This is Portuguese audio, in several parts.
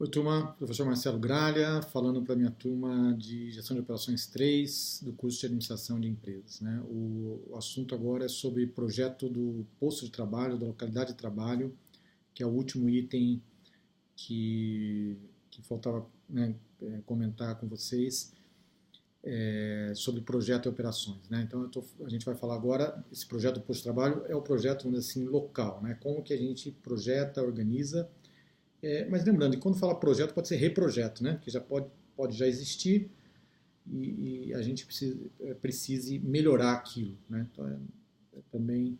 Oi, turma, professor Marcelo Gralha, falando para a minha turma de Gestão de Operações 3 do curso de Administração de Empresas. Né? O assunto agora é sobre projeto do posto de trabalho, da localidade de trabalho, que é o último item que faltava, né, comentar com vocês sobre projeto e operações. Né? Então, a gente vai falar agora, esse projeto do posto de trabalho é o projeto, vamos dizer assim, local, né? Como que a gente projeta, organiza. Mas lembrando que quando fala projeto pode ser reprojeto, né? Que já pode já existir e a gente precise melhorar aquilo, né? Então também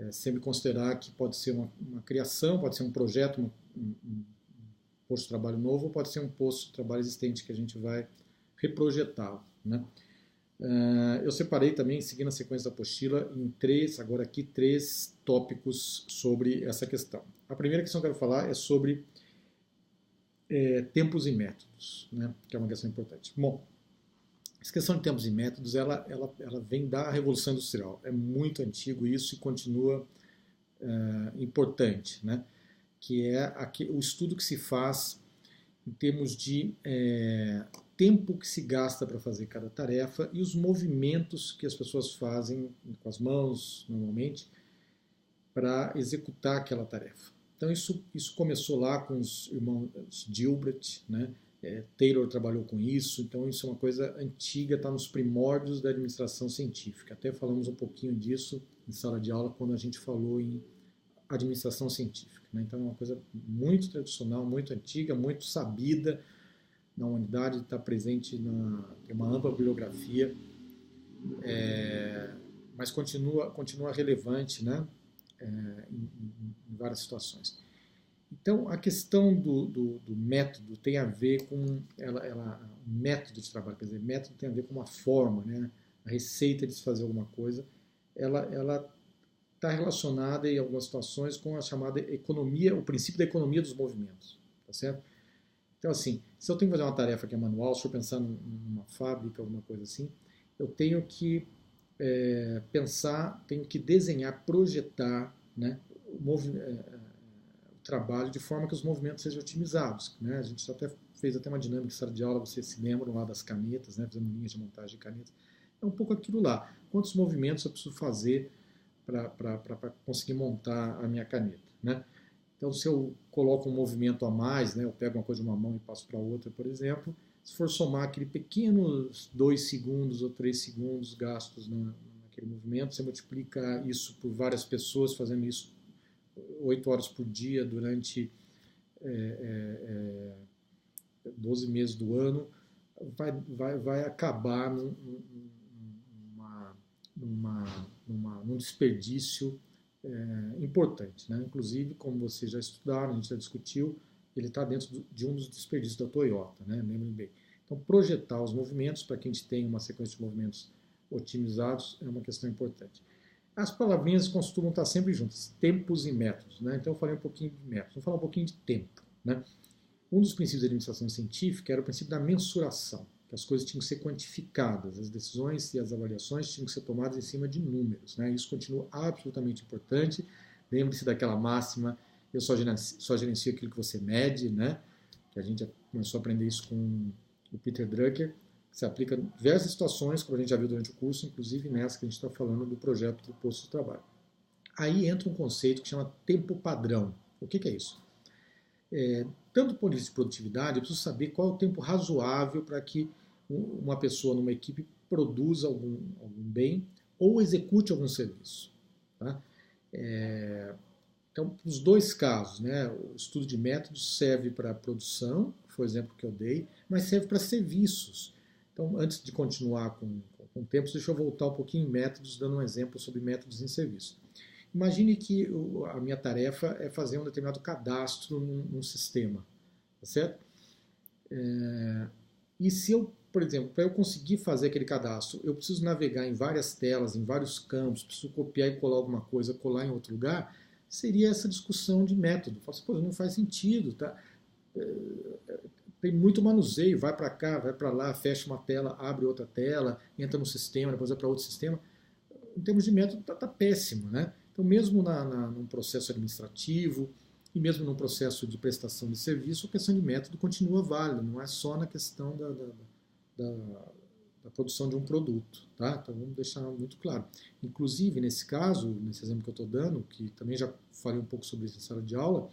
sempre considerar que pode ser uma criação, pode ser um projeto, um posto de trabalho novo, ou pode ser um posto de trabalho existente que a gente vai reprojetá-lo, né? Eu separei também, seguindo a sequência da apostila, em três tópicos sobre essa questão. A primeira questão que eu quero falar é sobre tempos e métodos, né, que é uma questão importante. Bom, essa questão de tempos e métodos, ela vem da Revolução Industrial. É muito antigo isso e continua importante, né, que é o estudo que se faz em termos de tempo que se gasta para fazer cada tarefa e os movimentos que as pessoas fazem com as mãos, normalmente, para executar aquela tarefa. Então isso começou lá com os irmãos Gilbert, né? Taylor trabalhou com isso, então isso é uma coisa antiga, está nos primórdios da administração científica. Até falamos um pouquinho disso em sala de aula quando a gente falou em administração científica. Né? Então é uma coisa muito tradicional, muito antiga, muito sabida na humanidade, está presente, tem uma ampla bibliografia, mas continua relevante, né? Em várias situações. Então, a questão do método tem a ver com o método de trabalho, quer dizer, método tem a ver com uma forma, né? A receita de se fazer alguma coisa, ela está relacionada em algumas situações com a chamada economia, o princípio da economia dos movimentos, tá certo? Então, assim, se eu tenho que fazer uma tarefa que é manual, se eu pensar numa fábrica, alguma coisa assim, eu tenho que pensar, tenho que desenhar, projetar, né, o trabalho de forma que os movimentos sejam otimizados. Né? A gente fez até uma dinâmica em sala de aula, vocês se lembram lá das canetas, né? Fizemos linhas de montagem de canetas. É um pouco aquilo lá. Quantos movimentos eu preciso fazer para conseguir montar a minha caneta? Né? Então, se eu coloco um movimento a mais, né, eu pego uma coisa de uma mão e passo para outra, por exemplo, se for somar aquele pequenos 2 segundos ou 3 segundos gastos naquele movimento, você multiplica isso por várias pessoas fazendo isso 8 horas por dia durante 12 meses do ano, vai acabar num desperdício importante. Né? Inclusive, como vocês já estudaram, a gente já discutiu, ele está dentro de um dos desperdícios da Toyota, né? Lembrem bem. Então, projetar os movimentos para que a gente tenha uma sequência de movimentos otimizados é uma questão importante. As palavrinhas costumam estar sempre juntas, tempos e métodos. Né? Então, eu falei um pouquinho de métodos, vamos falar um pouquinho de tempo. Né? Um dos princípios da administração científica era o princípio da mensuração, que as coisas tinham que ser quantificadas, as decisões e as avaliações tinham que ser tomadas em cima de números. Né? Isso continua absolutamente importante. Lembre-se daquela máxima, eu só gerencio aquilo que você mede, né? Que a gente já começou a aprender isso com o Peter Drucker, que se aplica em diversas situações, como a gente já viu durante o curso, inclusive nessa que a gente está falando do projeto do posto de trabalho. Aí entra um conceito que chama tempo padrão. O que é isso? Tanto do ponto de vista de produtividade, eu preciso saber qual é o tempo razoável para que uma pessoa numa equipe produza algum bem ou execute algum serviço. Tá? Então, nos dois casos, né, o estudo de métodos serve para produção, que foi o exemplo que eu dei, mas serve para serviços. Então, antes de continuar com tempos, deixa eu voltar um pouquinho em métodos, dando um exemplo sobre métodos em serviço. Imagine que a minha tarefa é fazer um determinado cadastro num sistema, tá certo? E se eu, por exemplo, para eu conseguir fazer aquele cadastro, eu preciso navegar em várias telas, em vários campos, preciso copiar e colar alguma coisa, colar em outro lugar, seria essa discussão de método. Fala assim, pô, não faz sentido, tá? Tem muito manuseio, vai para cá, vai para lá, fecha uma tela, abre outra tela, entra no sistema, depois vai para outro sistema. Em termos de método, tá péssimo, né? Então, mesmo num processo administrativo, E mesmo no processo de prestação de serviço, a questão de método continua válida, não é só na questão da produção de um produto. Tá? Então vamos deixar muito claro. Inclusive, nesse caso, nesse exemplo que eu estou dando, que também já falei um pouco sobre isso em sala de aula,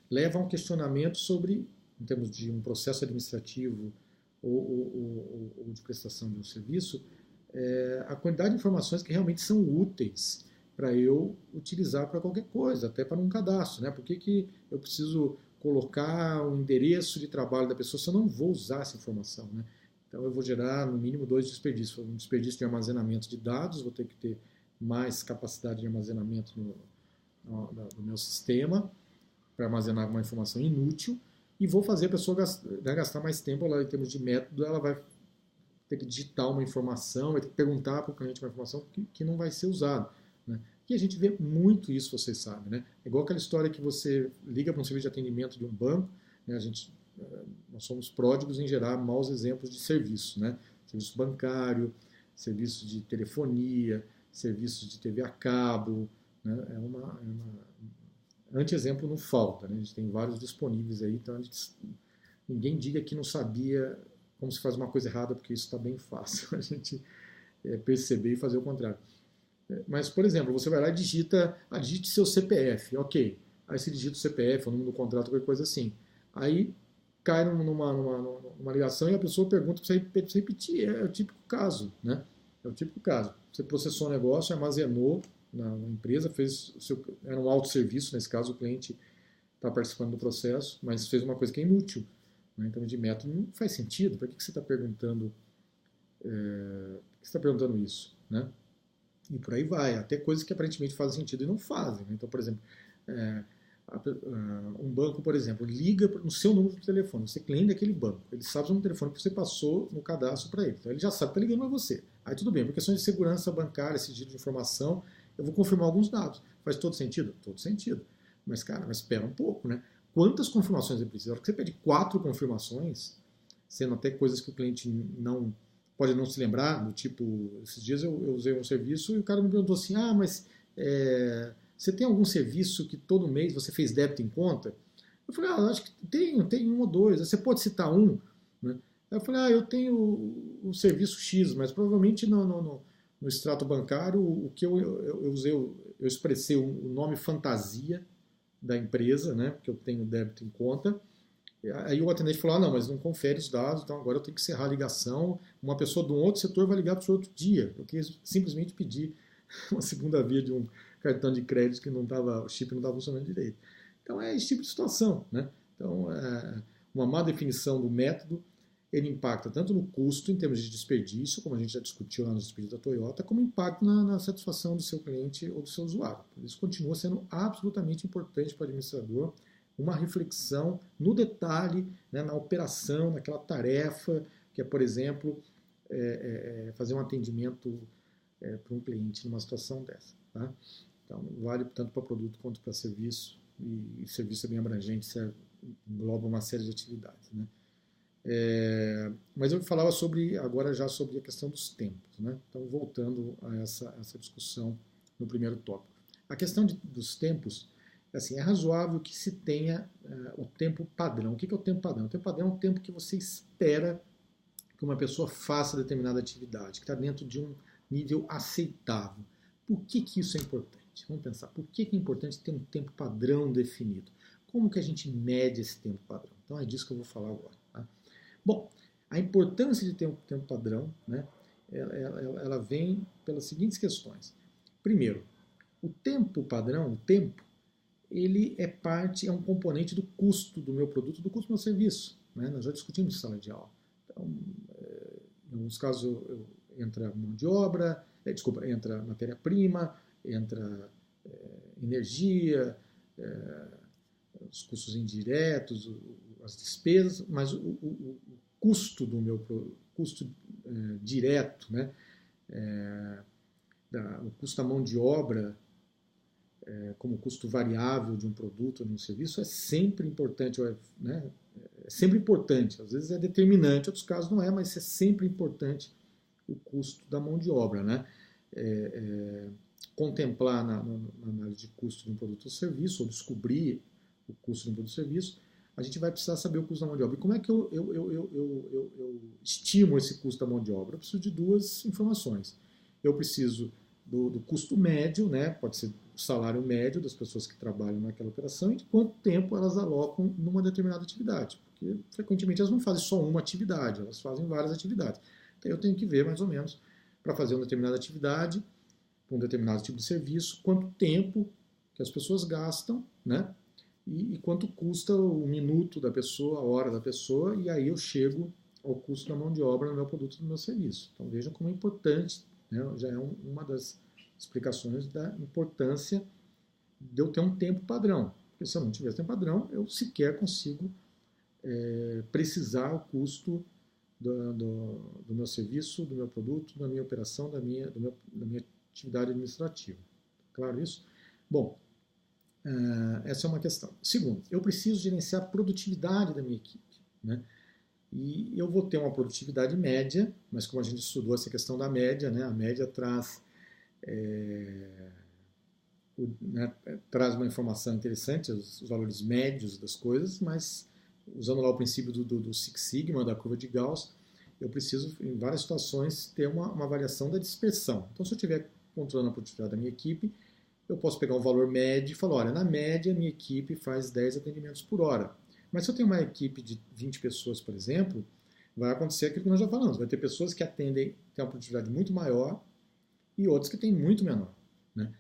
leva a um questionamento sobre, em termos de um processo administrativo ou de prestação de um serviço, a quantidade de informações que realmente são úteis para eu utilizar para qualquer coisa, até para um cadastro. Né? Por que eu preciso colocar o endereço de trabalho da pessoa se eu não vou usar essa informação? Né? Então eu vou gerar no mínimo 2 desperdícios. Um desperdício de armazenamento de dados, vou ter que ter mais capacidade de armazenamento no meu sistema para armazenar uma informação inútil, e vou fazer a pessoa gastar mais tempo lá em termos de método. Ela vai ter que digitar uma informação, vai ter que perguntar para o cliente uma informação que não vai ser usada. Né? E a gente vê muito isso, vocês sabem. Né? É igual aquela história que você liga para um serviço de atendimento de um banco, né? Nós somos pródigos em gerar maus exemplos de serviço. Né? Serviço bancário, serviço de telefonia, serviços de TV a cabo. Né? Anti-exemplo não falta. Né? A gente tem vários disponíveis aí, então ninguém diga que não sabia como se faz uma coisa errada, porque isso está bem fácil a gente perceber e fazer o contrário. Mas, por exemplo, você vai lá e digite seu CPF, ok. Aí você digita o CPF, o número do contrato, qualquer coisa assim. Aí cai numa ligação e a pessoa pergunta para você repetir. É o típico caso, né? É o típico caso. Você processou um negócio, armazenou na empresa, era um autosserviço, nesse caso o cliente está participando do processo, mas fez uma coisa que é inútil. Né? Então, de método não faz sentido. Para que você está perguntando, isso? Né? E por aí vai, até coisas que aparentemente fazem sentido e não fazem. Né? Então, por exemplo, um banco, por exemplo, liga no seu número de telefone, você é cliente daquele banco, ele sabe o número de telefone que você passou no cadastro para ele, então ele já sabe que está ligando a você. Aí tudo bem, por questões de segurança bancária, sigilo de informação, eu vou confirmar alguns dados. Faz todo sentido? Todo sentido. Mas, cara, espera um pouco, né? Quantas confirmações ele precisa? A hora que você pede 4 confirmações, sendo até coisas que o cliente pode não se lembrar, do tipo, esses dias eu usei um serviço e o cara me perguntou assim, mas você tem algum serviço que todo mês você fez débito em conta? Eu falei, acho que tem um ou dois, você pode citar um? Né? Aí eu falei, eu tenho o serviço X, mas provavelmente no extrato bancário, o que eu usei, eu expressei o nome fantasia da empresa, né, porque eu tenho débito em conta. Aí o atendente falou, não, mas não confere os dados, então agora eu tenho que encerrar a ligação. Uma pessoa de um outro setor vai ligar para o outro dia. Eu quis simplesmente pedir uma segunda via de um cartão de crédito que o chip não estava funcionando direito. Então é esse tipo de situação. Né? Então, uma má definição do método, ele impacta tanto no custo, em termos de desperdício, como a gente já discutiu lá no desperdício da Toyota, como impacta na satisfação do seu cliente ou do seu usuário. Por isso continua sendo absolutamente importante para o administrador uma reflexão no detalhe, né, na operação, naquela tarefa, que é, por exemplo, fazer um atendimento para um cliente numa situação dessa. Tá? Então, vale tanto para produto quanto para serviço, e serviço é bem abrangente, engloba uma série de atividades. Né? Mas eu falava agora já sobre a questão dos tempos. Né? Então, voltando a essa discussão no primeiro tópico. A questão dos tempos, assim, é razoável que se tenha o tempo padrão. O que é o tempo padrão? O tempo padrão é o tempo que você espera que uma pessoa faça determinada atividade, que está dentro de um nível aceitável. Por que isso é importante? Vamos pensar, por que é importante ter um tempo padrão definido? Como que a gente mede esse tempo padrão? Então é disso que eu vou falar agora. Tá? Bom, a importância de ter um tempo padrão, né, ela vem pelas seguintes questões. Primeiro, o tempo padrão, ele é um componente do custo do meu produto, do custo do meu serviço. Né? Nós já discutimos em sala de aula. Então, em alguns casos entra mão de obra, entra matéria-prima, entra energia, os custos indiretos, as despesas, mas o custo do meu custo direto, né? O custo da mão de obra, como custo variável de um produto ou de um serviço, é sempre importante, né? É sempre importante, às vezes é determinante, em outros casos não é, mas é sempre importante o custo da mão de obra. Né? contemplar na análise de custo de um produto ou serviço, ou descobrir o custo de um produto ou serviço, a gente vai precisar saber o custo da mão de obra. E como é que eu estimo esse custo da mão de obra? Eu preciso de duas informações. Eu preciso do custo médio, né? Pode ser o salário médio das pessoas que trabalham naquela operação e de quanto tempo elas alocam numa determinada atividade. Porque, frequentemente, elas não fazem só uma atividade, elas fazem várias atividades. Então, eu tenho que ver, mais ou menos, para fazer uma determinada atividade, um determinado tipo de serviço, quanto tempo que as pessoas gastam, né? E quanto custa o minuto da pessoa, a hora da pessoa, e aí eu chego ao custo da mão de obra no meu produto e no meu serviço. Então vejam como é importante, né? Já é uma das explicações da importância de eu ter um tempo padrão. Porque se eu não tiver tempo padrão, eu sequer consigo precisar o custo do meu serviço, do meu produto, da minha operação, da minha atividade administrativa. Claro isso? Bom, essa é uma questão. Segundo, eu preciso gerenciar a produtividade da minha equipe, né? E eu vou ter uma produtividade média, mas como a gente estudou essa questão da média, né? A média traz, traz uma informação interessante, os valores médios das coisas, mas usando lá o princípio do Six Sigma, da curva de Gauss, eu preciso, em várias situações, ter uma variação da dispersão. Então, se eu estiver controlando a produtividade da minha equipe, eu posso pegar um valor médio e falar, olha, na média, minha equipe faz 10 atendimentos por hora. Mas se eu tenho uma equipe de 20 pessoas, por exemplo, vai acontecer aquilo que nós já falamos. Vai ter pessoas que têm uma produtividade muito maior e outras que têm muito menor, né?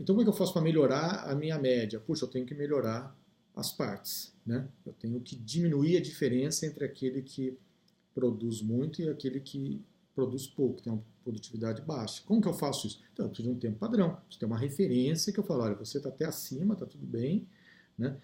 Então, como é que eu faço para melhorar a minha média? Puxa, eu tenho que melhorar as partes, né? Eu tenho que diminuir a diferença entre aquele que produz muito e aquele que produz pouco, tem uma produtividade baixa. Como que eu faço isso? Então, eu preciso de um tempo padrão, preciso ter uma referência que eu falo, olha, você está até acima, está tudo bem, né?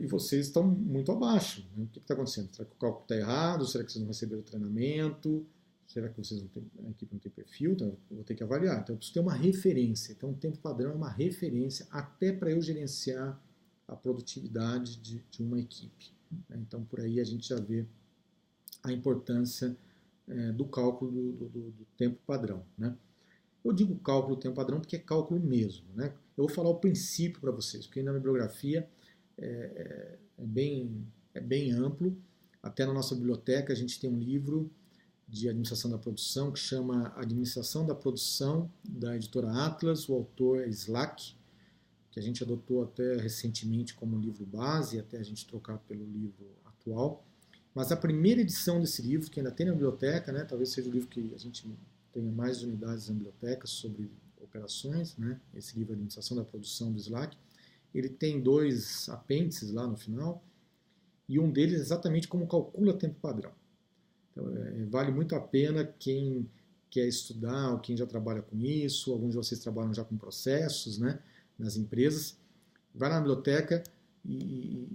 E vocês estão muito abaixo. Né? O que está acontecendo? Será que o cálculo está errado? Será que vocês não receberam treinamento? Será que vocês não têm, a equipe não tem perfil? Então, eu vou ter que avaliar. Então, eu preciso ter uma referência. Então, o tempo padrão é uma referência até para eu gerenciar a produtividade de uma equipe. Né? Então, por aí a gente já vê a importância do cálculo do tempo padrão. Né? Eu digo cálculo do tempo padrão porque é cálculo mesmo. Né? Eu vou falar o princípio para vocês, porque na bibliografia é bem amplo. Até na nossa biblioteca a gente tem um livro de administração da produção que chama Administração da Produção, da editora Atlas. O autor é Slack, que a gente adotou até recentemente como livro base, até a gente trocar pelo livro atual. Mas a primeira edição desse livro, que ainda tem na biblioteca, né, talvez seja o livro que a gente tenha mais unidades na biblioteca sobre operações, né, esse livro Administração da Produção do Slack, ele tem 2 apêndices lá no final, e um deles é exatamente como calcula tempo padrão. Então, vale muito a pena quem quer estudar, ou quem já trabalha com isso, alguns de vocês trabalham já com processos, né, nas empresas, vai na biblioteca e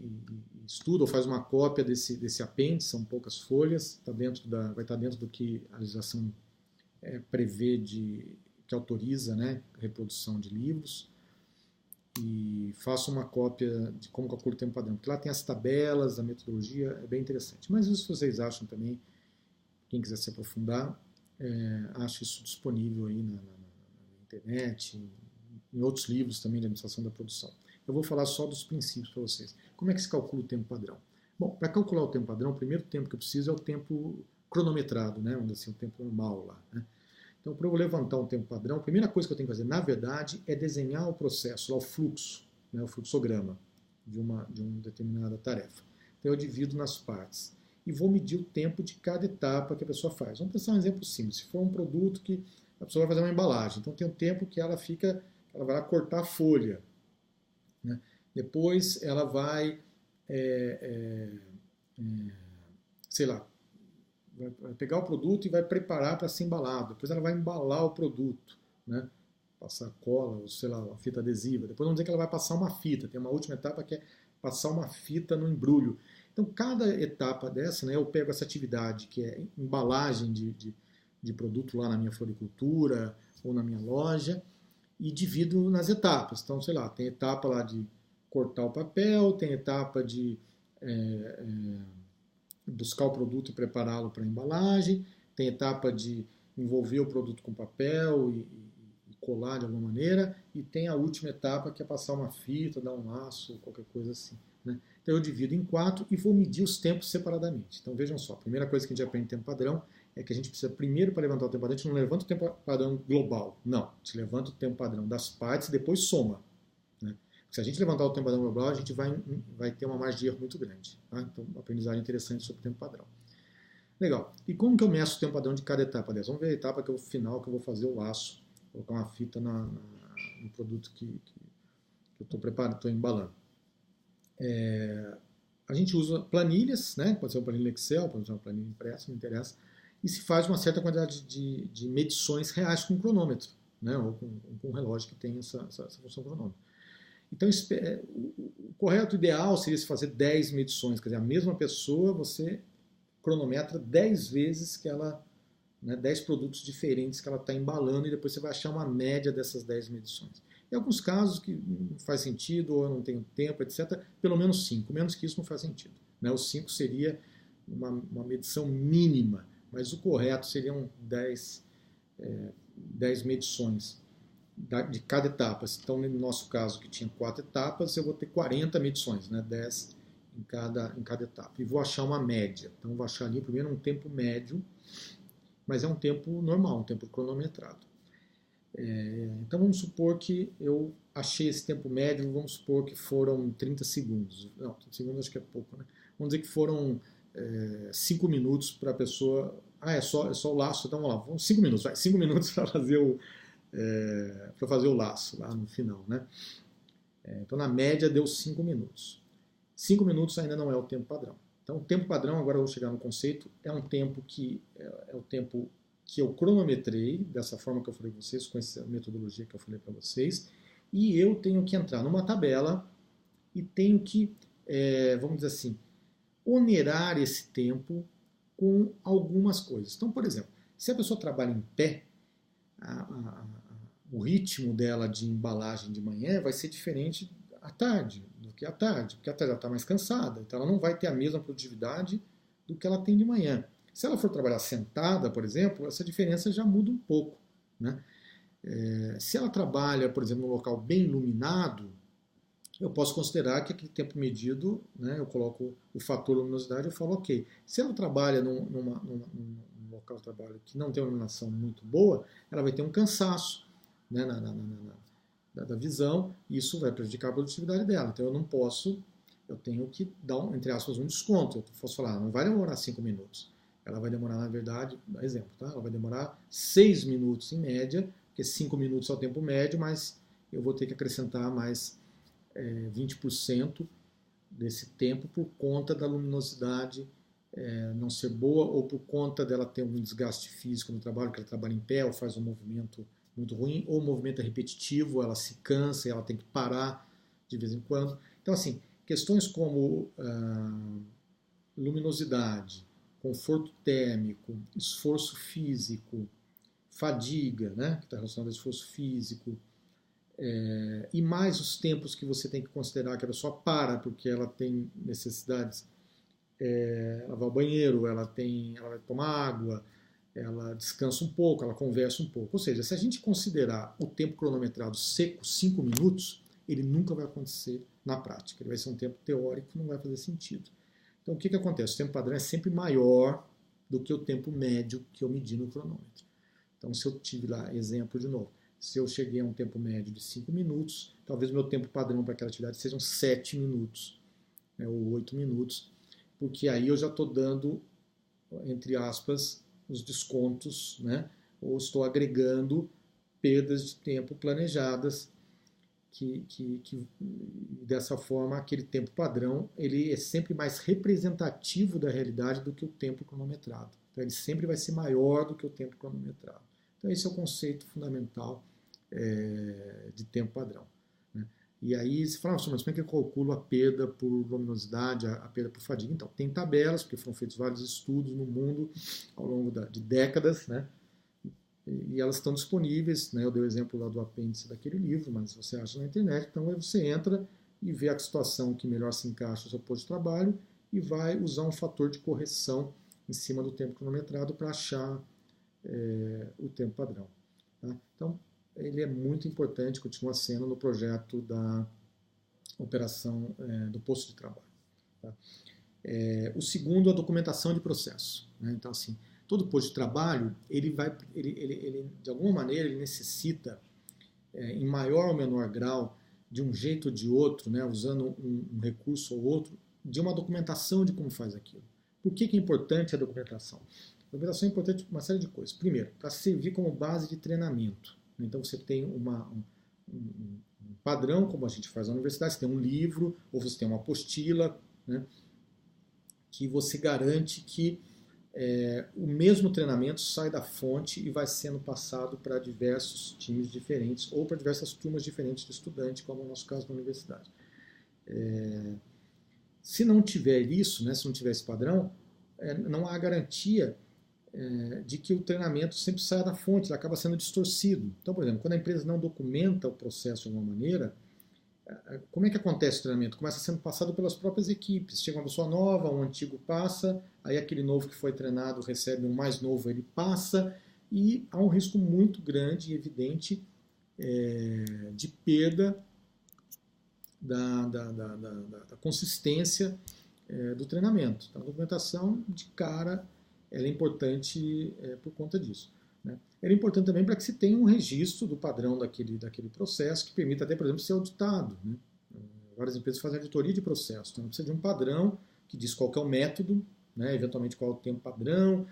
estuda ou faz uma cópia desse apêndice, são poucas folhas, vai estar dentro do que a legislação prevê que autoriza, né, a reprodução de livros, e faça uma cópia de como calcula o tempo padrão, porque lá tem as tabelas, a metodologia, é bem interessante. Mas isso vocês acham também, quem quiser se aprofundar, acha isso disponível aí na internet, em outros livros também de administração da produção. Eu vou falar só dos princípios para vocês. Como é que se calcula o tempo padrão? Bom, para calcular o tempo padrão, o primeiro tempo que eu preciso é o tempo cronometrado, né? Vamos dizer assim, o tempo normal lá, né? Então, para eu levantar um tempo padrão, a primeira coisa que eu tenho que fazer, na verdade, é desenhar o processo, lá, o fluxo, né? O fluxograma de uma determinada tarefa. Então, eu divido nas partes e vou medir o tempo de cada etapa que a pessoa faz. Vamos pensar um exemplo simples. Se for um produto que a pessoa vai fazer uma embalagem, então tem um tempo que ela vai lá cortar a folha, né? Depois ela vai, sei lá, vai pegar o produto e vai preparar para ser embalado. Depois ela vai embalar o produto, né? Passar cola, ou sei lá, uma fita adesiva. Depois vamos dizer que ela vai passar uma fita. Tem uma última etapa que é passar uma fita no embrulho. Então, cada etapa dessa, né, eu pego essa atividade que é embalagem de produto lá na minha floricultura ou na minha loja e divido nas etapas. Então, sei lá, tem etapa lá de cortar o papel, tem etapa de buscar o produto e prepará-lo para a embalagem, tem etapa de envolver o produto com papel e colar de alguma maneira, e tem a última etapa que é passar uma fita, dar um laço, qualquer coisa assim. Né? Então eu divido em 4 e vou medir os tempos separadamente. Então vejam só, a primeira coisa que a gente aprende em tempo padrão é que a gente precisa primeiro, para levantar o tempo padrão, a gente não levanta o tempo padrão global, não, a gente levanta o tempo padrão das partes e depois soma. Né? Se a gente levantar o tempo padrão global, a gente vai ter uma margem de erro muito grande. Tá? Então, uma aprendizagem interessante sobre o tempo padrão. Legal. E como que eu meço o tempo padrão de cada etapa dessa? Vamos ver a etapa que final que eu vou fazer o laço, colocar uma fita no produto que eu estou preparando, estou embalando. A gente usa planilhas, né? Pode ser uma planilha Excel, pode ser uma planilha impressa, não interessa, e se faz uma certa quantidade de medições reais com cronômetro, né? Ou com um relógio que tem essa função cronômetro. Então, o correto ideal seria se fazer 10 medições, quer dizer, a mesma pessoa, você cronometra 10 vezes que ela, né, 10 produtos diferentes que ela está embalando e depois você vai achar uma média dessas 10 medições. Em alguns casos que não faz sentido, ou eu não tenho tempo, etc., pelo menos 5. Menos que isso não faz sentido. Né? Os 5 seria uma medição mínima, mas o correto seriam 10 medições de cada etapa. Então, no nosso caso, que tinha 4 etapas, eu vou ter 40 medições, né? 10 em cada etapa. E vou achar uma média. Então, vou achar ali primeiro um tempo médio, mas é um tempo normal, um tempo cronometrado. Então, vamos supor que eu achei esse tempo médio, vamos supor que foram 30 segundos. Não, 30 segundos acho que é pouco, né? Vamos dizer que foram 5 minutos para a pessoa... é só o laço, então vamos lá, vamos 5 minutos, vai, 5 minutos para fazer o laço lá no final, né? Então, na média, deu 5 minutos. 5 minutos ainda não é o tempo padrão. Então, o tempo padrão, agora eu vou chegar no conceito, é um tempo que é o tempo que eu cronometrei, dessa forma que eu falei para vocês, com essa metodologia que eu falei para vocês, e eu tenho que entrar numa tabela e tenho que, vamos dizer assim, onerar esse tempo com algumas coisas. Então, por exemplo, se a pessoa trabalha em pé, o ritmo dela de embalagem de manhã vai ser diferente à tarde do que à tarde, porque à tarde ela está mais cansada, então ela não vai ter a mesma produtividade do que ela tem de manhã. Se ela for trabalhar sentada, por exemplo, essa diferença já muda um pouco. Né? Se ela trabalha, por exemplo, num local bem iluminado, eu posso considerar que aquele tempo medido, né, eu coloco o fator luminosidade e falo, ok. Se ela trabalha num local de trabalho que não tem uma iluminação muito boa, ela vai ter um cansaço, né, da visão, e isso vai prejudicar a produtividade dela. Então eu tenho que dar, entre aspas, um desconto. Eu posso falar, não vai demorar 5 minutos. Ela vai demorar, na verdade, exemplo, tá? Ela vai demorar 6 minutos em média, porque 5 minutos é o tempo médio, mas eu vou ter que acrescentar mais 20% desse tempo por conta da luminosidade não ser boa, ou por conta dela ter um desgaste físico no trabalho, que ela trabalha em pé ou faz um movimento muito ruim, ou o movimento é repetitivo, ela se cansa e ela tem que parar de vez em quando. Então, assim, questões como luminosidade, conforto térmico, esforço físico, fadiga, né, que está relacionado ao esforço físico, e mais os tempos que você tem que considerar que a pessoa para porque ela tem necessidades, ela vai ao banheiro, ela vai tomar água, ela descansa um pouco, ela conversa um pouco. Ou seja, se a gente considerar o tempo cronometrado seco 5 minutos, ele nunca vai acontecer na prática. Ele vai ser um tempo teórico que não vai fazer sentido. Então, o que acontece? O tempo padrão é sempre maior do que o tempo médio que eu medi no cronômetro. Então, se eu tive lá, exemplo de novo, se eu cheguei a um tempo médio de 5 minutos, talvez meu tempo padrão para aquela atividade sejam 7 minutos, né, ou 8 minutos, porque aí eu já estou dando, entre aspas, os descontos, né, ou estou agregando perdas de tempo planejadas, que dessa forma aquele tempo padrão ele é sempre mais representativo da realidade do que o tempo cronometrado. Então ele sempre vai ser maior do que o tempo cronometrado. Então esse é o conceito fundamental de tempo padrão. Né? E aí você fala, mas como é que eu calculo a perda por luminosidade, a perda por fadiga? Então tem tabelas, porque foram feitos vários estudos no mundo ao longo de décadas, né? E elas estão disponíveis, né? Eu dei o exemplo lá do apêndice daquele livro, mas você acha na internet, então aí você entra e vê a situação que melhor se encaixa no seu posto de trabalho e vai usar um fator de correção em cima do tempo cronometrado para achar o tempo padrão. Tá? Então, ele é muito importante, continua sendo no projeto da operação do posto de trabalho. Tá? O segundo, a documentação de processo. Né? Então, assim, todo posto de trabalho, ele de alguma maneira, ele necessita, em maior ou menor grau, de um jeito ou de outro, né, usando um recurso ou outro, de uma documentação de como faz aquilo. Por que é importante a documentação? A documentação é importante por uma série de coisas. Primeiro, para servir como base de treinamento. Então você tem um padrão, como a gente faz na universidade, você tem um livro, ou você tem uma apostila, né, que você garante que o mesmo treinamento sai da fonte e vai sendo passado para diversos times diferentes ou para diversas turmas diferentes de estudante, como é o nosso caso na universidade. Se não tiver isso, né, se não tiver esse padrão, não há garantia de que o treinamento sempre saia da fonte, ele acaba sendo distorcido. Então, por exemplo, quando a empresa não documenta o processo de alguma maneira, como é que acontece o treinamento? Começa sendo passado pelas próprias equipes. Chega uma pessoa nova, um antigo passa, aí aquele novo que foi treinado recebe um mais novo, ele passa, e há um risco muito grande e evidente de perda da consistência do treinamento. Então, a documentação, de cara, ela é importante por conta disso. Né? Ela é importante também para que se tenha um registro do padrão daquele processo, que permita até, por exemplo, ser auditado. Né? Várias empresas fazem auditoria de processo, então precisa de um padrão que diz qual que é o método, né? Eventualmente qual é o tempo padrão,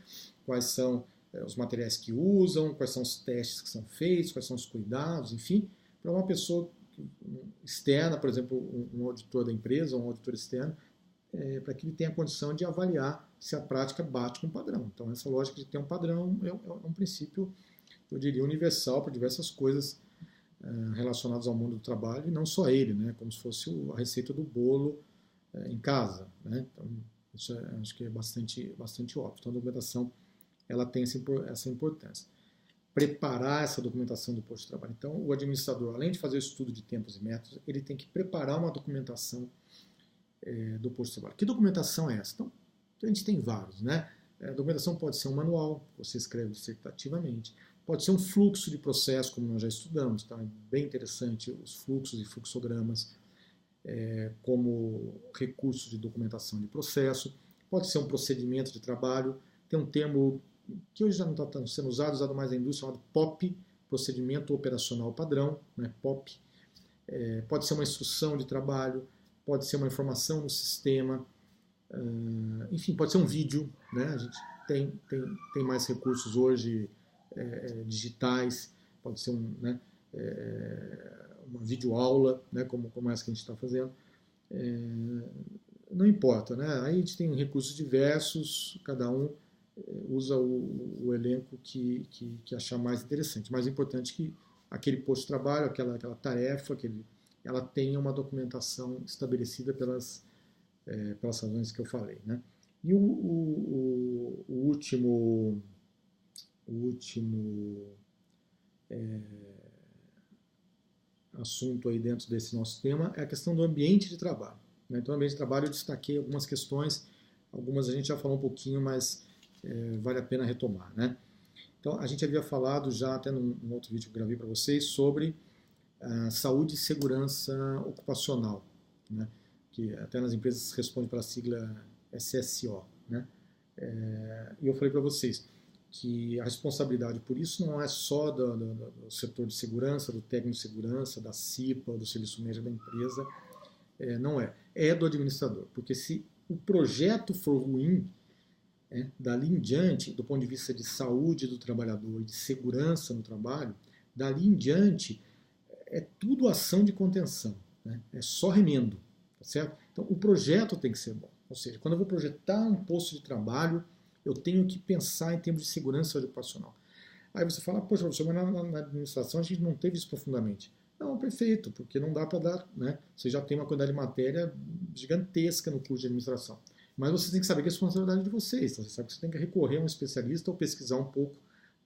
quais são os materiais que usam, quais são os testes que são feitos, quais são os cuidados, enfim, para uma pessoa externa, por exemplo, um auditor da empresa, ou um auditor externo, para que ele tenha a condição de avaliar se a prática bate com o padrão. Então, essa lógica de ter um padrão é um princípio, eu diria, universal para diversas coisas relacionadas ao mundo do trabalho, e não só ele, né, como se fosse a receita do bolo em casa. Né? Então, isso acho que é bastante óbvio. Então, a documentação ela tem essa importância. Preparar essa documentação do posto de trabalho. Então, o administrador, além de fazer o estudo de tempos e métodos, ele tem que preparar uma documentação do posto de trabalho. Que documentação é essa? Então, a gente tem vários, né? A documentação pode ser um manual, você escreve dissertativamente, pode ser um fluxo de processo, como nós já estudamos, tá? É bem interessante os fluxos e fluxogramas como recurso de documentação de processo, pode ser um procedimento de trabalho, tem um termo que hoje já não está sendo usado mais na indústria, chamado POP, Procedimento Operacional Padrão, né? POP, pode ser uma instrução de trabalho, pode ser uma informação no sistema, enfim, pode ser um vídeo, né? A gente tem mais recursos hoje digitais, pode ser uma videoaula, né? como essa que a gente está fazendo. Não importa, né? Aí a gente tem recursos diversos, cada um usa o elenco que achar mais interessante. Mais importante que aquele posto de trabalho, aquela tarefa, ela tenha uma documentação estabelecida pelas razões que eu falei. Né? E o último assunto aí dentro desse nosso tema é a questão do ambiente de trabalho. Né? Então, o ambiente de trabalho eu destaquei algumas questões, algumas a gente já falou um pouquinho, mas vale a pena retomar. Né? Então, a gente havia falado já até num outro vídeo que eu gravei para vocês sobre saúde e segurança ocupacional, né? Que até nas empresas responde pela sigla SSO. Né? E eu falei para vocês que a responsabilidade por isso não é só do setor de segurança, do técnico de segurança, da CIPA, do serviço médico da empresa, não é do administrador, porque se o projeto for ruim, dali em diante, do ponto de vista de saúde do trabalhador e de segurança no trabalho, dali em diante é tudo ação de contenção, né? É só remendo, tá certo? Então o projeto tem que ser bom, ou seja, quando eu vou projetar um posto de trabalho, eu tenho que pensar em termos de segurança ocupacional. Aí você fala, poxa, professor, mas na administração a gente não teve isso profundamente. Não, perfeito, porque não dá para dar, né? Você já tem uma quantidade de matéria gigantesca no curso de administração. Mas você tem que saber que é responsabilidade de vocês. Então você sabe que você tem que recorrer a um especialista ou pesquisar um pouco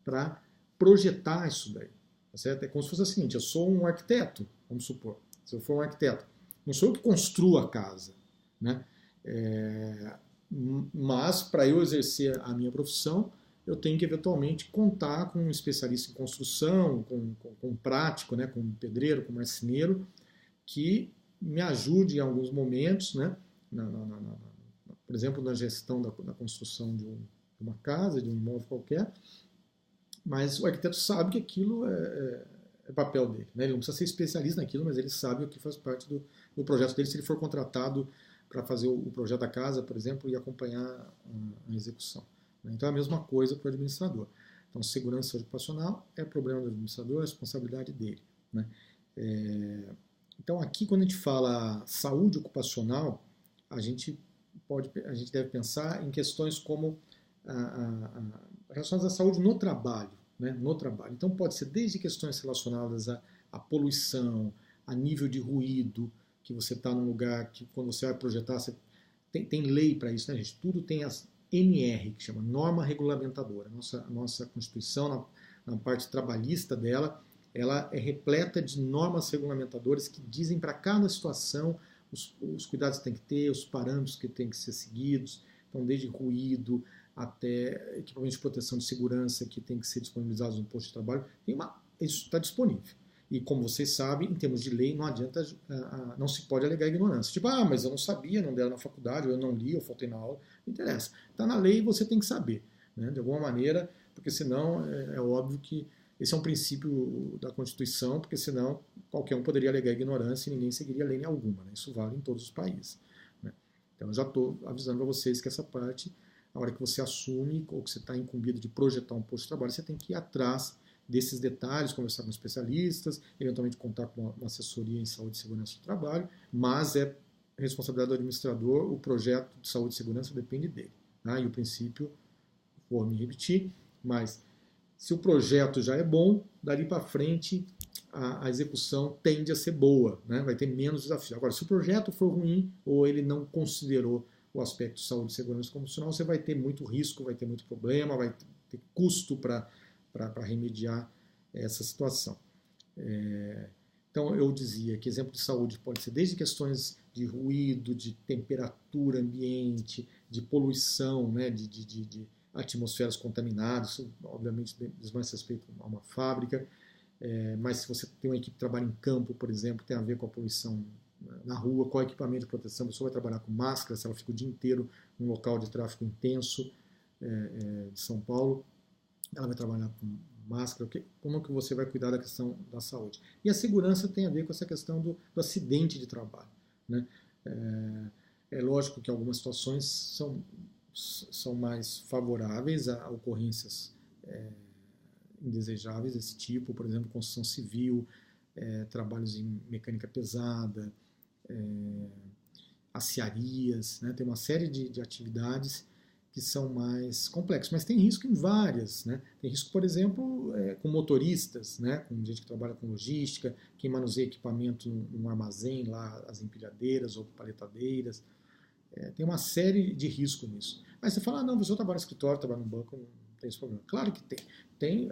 para projetar isso daí. Tá certo? É como se fosse o seguinte, eu sou um arquiteto, vamos supor. Se eu for um arquiteto, não sou eu que construo a casa. Né? Mas para eu exercer a minha profissão, eu tenho que eventualmente contar com um especialista em construção, com um prático, né, com um pedreiro, com um marceneiro, que me ajude em alguns momentos, né, por exemplo, na gestão da construção de uma casa, de um imóvel qualquer, mas o arquiteto sabe que aquilo é papel dele, né? Ele não precisa ser especialista naquilo, mas ele sabe o que faz parte do projeto dele se ele for contratado para fazer o projeto da casa, por exemplo, e acompanhar a execução. Né? Então é a mesma coisa para o administrador. Então, segurança ocupacional é problema do administrador, é responsabilidade dele. Né? Então, aqui, quando a gente fala saúde ocupacional, a gente deve pensar em questões como relacionadas à saúde no trabalho. Né? No trabalho. Então, pode ser desde questões relacionadas à poluição, a nível de ruído, que você está num lugar que, quando você vai projetar, você tem lei para isso, né, gente? Tudo tem as NR, que chama Norma Regulamentadora. A nossa Constituição, na parte trabalhista dela, ela é repleta de normas regulamentadoras que dizem para cada situação os cuidados que tem que ter, os parâmetros que tem que ser seguidos. Então, desde ruído até equipamentos de proteção de segurança que tem que ser disponibilizados no posto de trabalho, isso está disponível. E como vocês sabem, em termos de lei, não adianta, não se pode alegar ignorância. Tipo, mas eu não sabia, não deram na faculdade, ou eu não li, eu faltei na aula. Não interessa. Está na lei e você tem que saber, né, de alguma maneira, porque senão é óbvio que esse é um princípio da Constituição, porque senão qualquer um poderia alegar ignorância e ninguém seguiria lei alguma. Né? Isso vale em todos os países. Né? Então eu já estou avisando para vocês que essa parte, a hora que você assume ou que você está incumbido de projetar um posto de trabalho, você tem que ir atrás desses detalhes, conversar com especialistas, eventualmente contar com uma assessoria em saúde e segurança do trabalho, mas é responsabilidade do administrador, o projeto de saúde e segurança depende dele. Tá? E o princípio, vou me repetir, mas se o projeto já é bom, dali para frente a execução tende a ser boa, né? Vai ter menos desafio. Agora, se o projeto for ruim ou ele não considerou o aspecto de saúde e segurança computacional, você vai ter muito risco, vai ter muito problema, vai ter custo para remediar essa situação. Então, eu dizia que exemplo de saúde pode ser desde questões de ruído, de temperatura ambiente, de poluição, né, de atmosferas contaminadas, isso obviamente diz mais respeito a uma fábrica, mas se você tem uma equipe que trabalha em campo, por exemplo, tem a ver com a poluição na rua, qual equipamento de proteção, a pessoa vai trabalhar com máscara, se ela fica o dia inteiro num local de tráfego intenso de São Paulo, ela vai trabalhar com máscara, como que você vai cuidar da questão da saúde. E a segurança tem a ver com essa questão do acidente de trabalho. Né? É lógico que algumas situações são mais favoráveis a ocorrências indesejáveis desse tipo, por exemplo, construção civil, trabalhos em mecânica pesada, aciarias, né? Tem uma série de atividades que são mais complexos, mas tem risco em várias, né? Tem risco, por exemplo, com motoristas, né? Com gente que trabalha com logística, quem manuseia equipamento num armazém, lá as empilhadeiras ou paletadeiras. Tem uma série de riscos nisso. Mas você fala, não, você trabalha no escritório, trabalha no banco, não tem esse problema. Claro que tem. Tem,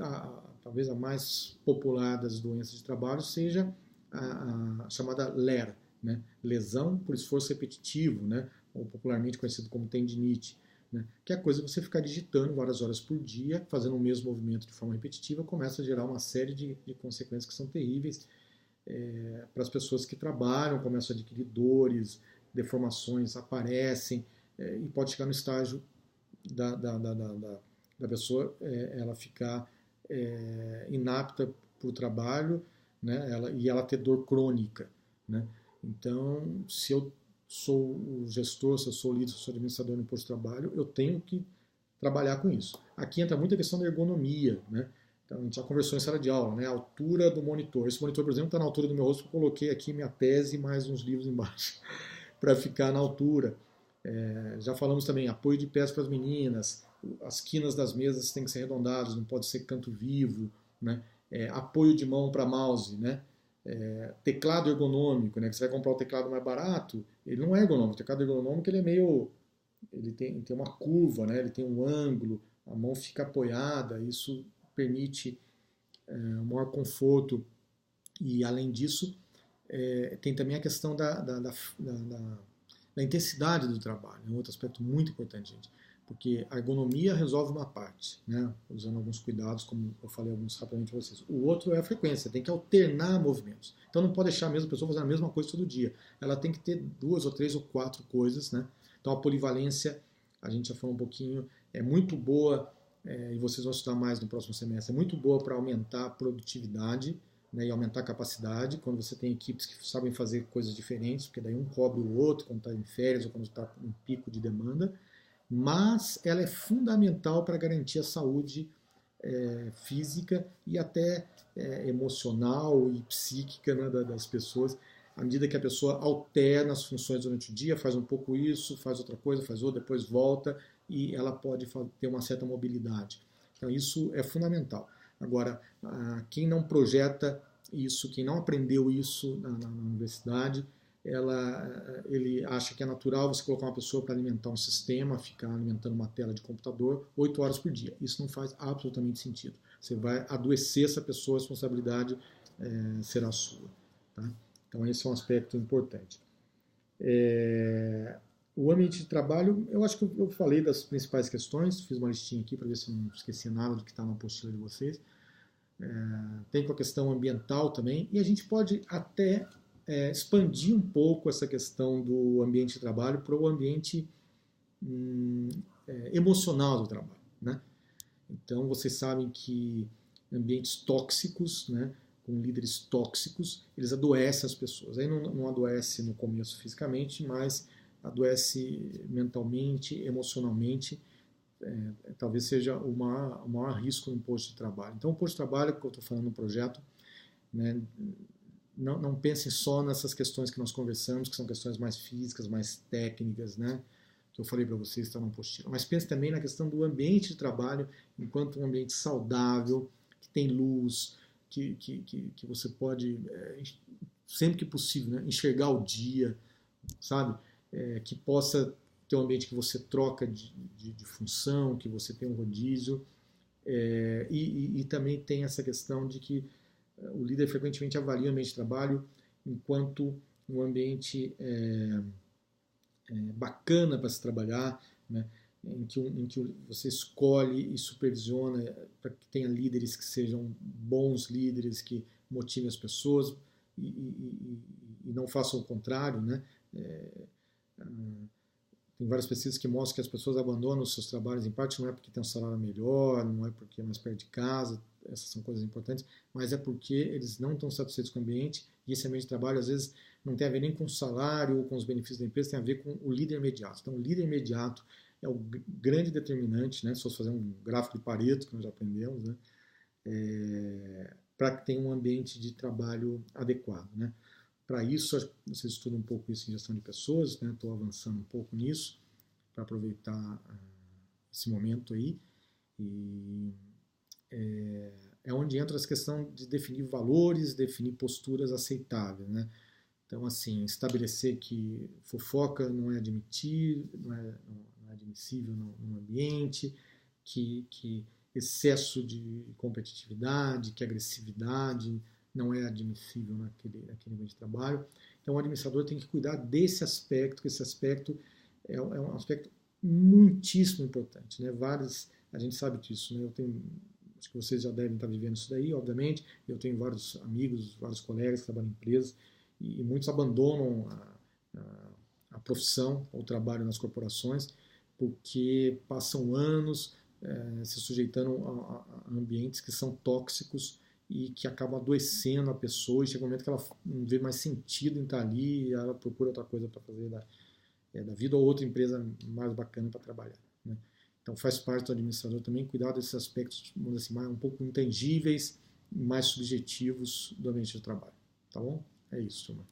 talvez a mais popular das doenças de trabalho seja a chamada LER, né? Lesão por esforço repetitivo, né? Ou popularmente conhecido como tendinite. Né? Que é a coisa de você ficar digitando várias horas por dia, fazendo o mesmo movimento de forma repetitiva, começa a gerar uma série de consequências que são terríveis para as pessoas que trabalham, começam a adquirir dores, deformações aparecem, e pode chegar no estágio da pessoa ela ficar inapta para o trabalho, né? E ela ter dor crônica. Né? Então, se eu sou o gestor, se eu sou o líder, se eu sou administrador no posto de trabalho, eu tenho que trabalhar com isso. Aqui entra muito a questão da ergonomia, né? Então, a gente já conversou em sala de aula, né? A altura do monitor. Esse monitor, por exemplo, está na altura do meu rosto, eu coloquei aqui minha tese e mais uns livros embaixo para ficar na altura. Já falamos também apoio de pés para as meninas, as quinas das mesas têm que ser arredondadas, não pode ser canto vivo, né? Apoio de mão para mouse, né? Teclado ergonômico, né? Que você vai comprar o teclado mais barato, ele não é ergonômico. O teclado ergonômico ele tem uma curva, né? Ele tem um ângulo, a mão fica apoiada, isso permite um maior conforto e além disso tem também a questão da intensidade do trabalho, é um outro aspecto muito importante, gente. porque a ergonomia resolve uma parte, né? Usando alguns cuidados, como eu falei alguns rapidamente para vocês. O outro é a frequência, tem que alternar movimentos. Então não pode deixar a mesma pessoa fazendo a mesma coisa todo dia. Ela tem que ter 2 ou 3 ou 4 coisas, né? Então a polivalência, a gente já falou um pouquinho, é muito boa, e vocês vão estudar mais no próximo semestre, é muito boa para aumentar a produtividade, né, e aumentar a capacidade, quando você tem equipes que sabem fazer coisas diferentes, porque daí um cobre o outro quando está em férias ou quando está em pico de demanda, mas ela é fundamental para garantir a saúde física e até emocional e psíquica, né, das pessoas, à medida que a pessoa alterna as funções durante o dia, faz um pouco isso, faz outra coisa, faz outra, depois volta, e ela pode ter uma certa mobilidade. Então isso é fundamental. Agora, quem não projeta isso, quem não aprendeu isso na universidade, ele acha que é natural você colocar uma pessoa para alimentar um sistema, ficar alimentando uma tela de computador 8 horas por dia. Isso não faz absolutamente sentido. Você vai adoecer essa pessoa, a responsabilidade será sua. Tá? Então esse é um aspecto importante. O ambiente de trabalho, eu acho que eu falei das principais questões, fiz uma listinha aqui para ver se eu não esqueci nada do que está na apostila de vocês. Tem com a questão ambiental também, e a gente pode até expandir um pouco essa questão do ambiente de trabalho para o ambiente emocional do trabalho, né? Então, vocês sabem que ambientes tóxicos, né, com líderes tóxicos, eles adoecem as pessoas. Aí não adoece no começo fisicamente, mas adoece mentalmente, emocionalmente. Talvez seja o maior risco no posto de trabalho. Então, o posto de trabalho, que eu estou falando no projeto, né, não pensem só nessas questões que nós conversamos, que são questões mais físicas, mais técnicas, né, que eu falei para vocês, está na apostila. Mas pense também na questão do ambiente de trabalho, enquanto um ambiente saudável, que tem luz, que você pode, sempre que possível, né, enxergar o dia, sabe? Que possa ter um ambiente que você troca de função, que você tem um rodízio, e também tem essa questão de que o líder frequentemente avalia o ambiente de trabalho enquanto um ambiente bacana para se trabalhar, né? em que você escolhe e supervisiona para que tenha líderes que sejam bons líderes, que motivem as pessoas e não façam o contrário, né? Tem várias pesquisas que mostram que as pessoas abandonam os seus trabalhos, em parte não é porque tem um salário melhor, não é porque é mais perto de casa, essas são coisas importantes, mas é porque eles não estão satisfeitos com o ambiente, e esse ambiente de trabalho às vezes não tem a ver nem com o salário ou com os benefícios da empresa, tem a ver com o líder imediato. Então o líder imediato é o grande determinante, né? Se fosse fazer um gráfico de Pareto, que nós já aprendemos, né? Para que tenha um ambiente de trabalho adequado, né? Para isso, vocês estudam um pouco isso em gestão de pessoas, né? Estou avançando um pouco nisso, para aproveitar esse momento aí. E é onde entra essa questão de definir valores, definir posturas aceitáveis, né? Então, assim, estabelecer que fofoca não é não é admissível no ambiente, que excesso de competitividade, que agressividade não é admissível naquele ambiente de trabalho. Então, o administrador tem que cuidar desse aspecto, que esse aspecto é um aspecto muitíssimo importante, né? A gente sabe disso, né? Acho que vocês já devem estar vivendo isso daí, obviamente. Eu tenho vários amigos, vários colegas que trabalham em empresas e muitos abandonam a profissão, o trabalho nas corporações, porque passam anos se sujeitando a ambientes que são tóxicos e que acabam adoecendo a pessoa, e chega um momento que ela não vê mais sentido em estar ali e ela procura outra coisa para fazer da vida ou outra empresa mais bacana para trabalhar, né? Então faz parte do administrador também cuidar desses aspectos, vamos dizer assim, um pouco intangíveis, mais subjetivos do ambiente de trabalho. Tá bom? É isso, turma.